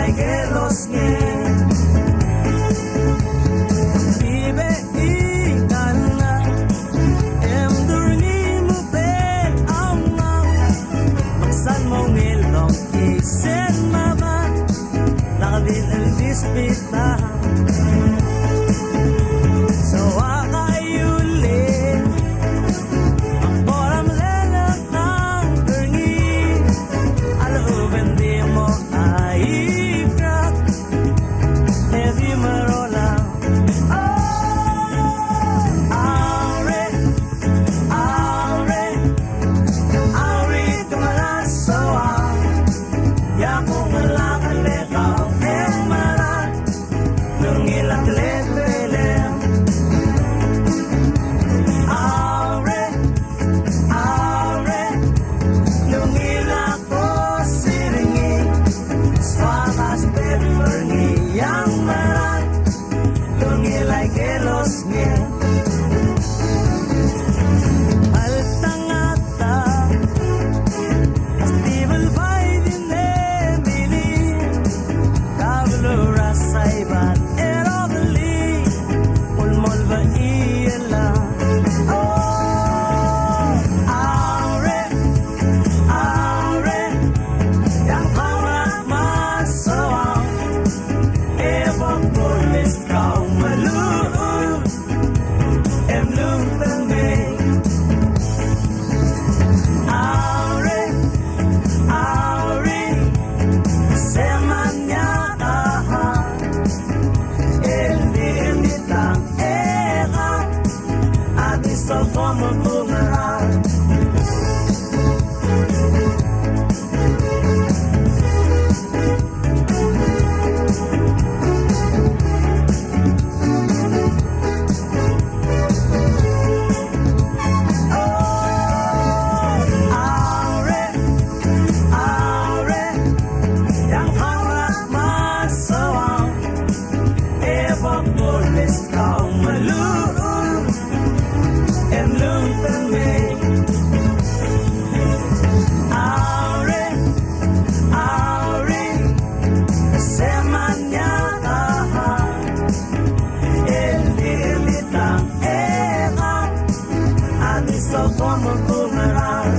like los ngien Ibe ikana em durni mo bet ama Maksan mo ngilong isen mama Nakabit ang dispita So akayuli Ang lelang ng turni Alooban di mo ay crack Heavy marola Aurie Aurie kamalasawa Yapo malakalekaw Emaran Nung ilaklet-relem Aurie Nung ilako siringi Swakas pepper niyang maran Nung ilay kelos niya Altangata Stable by dinemili Tablo rasay bat erobali Mulmol ba iyala Aurie Yang kamak masawang Ebang pulis kau maluun Em lung tangay Aurie Seman niya tahan Hindi tang eka At iso ko magbumarang Aurie Yang kamak masawang Ebang pulis kau maluun Em lung tangay Aurie Seman niya tahan Hindi tang eka At iso ko magbumarang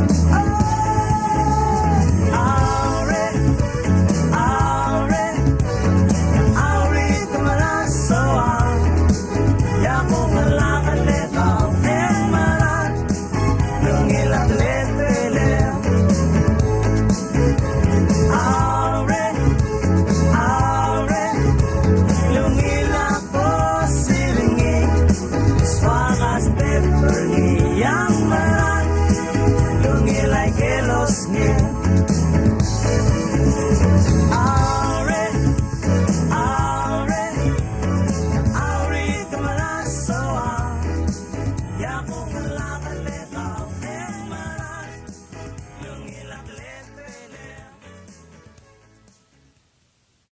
Aurie kamalasawa Yapo malakalekaw Emaran Nung ilaklet-relem Aurie Nung ilako siringi Swakas pepper niyang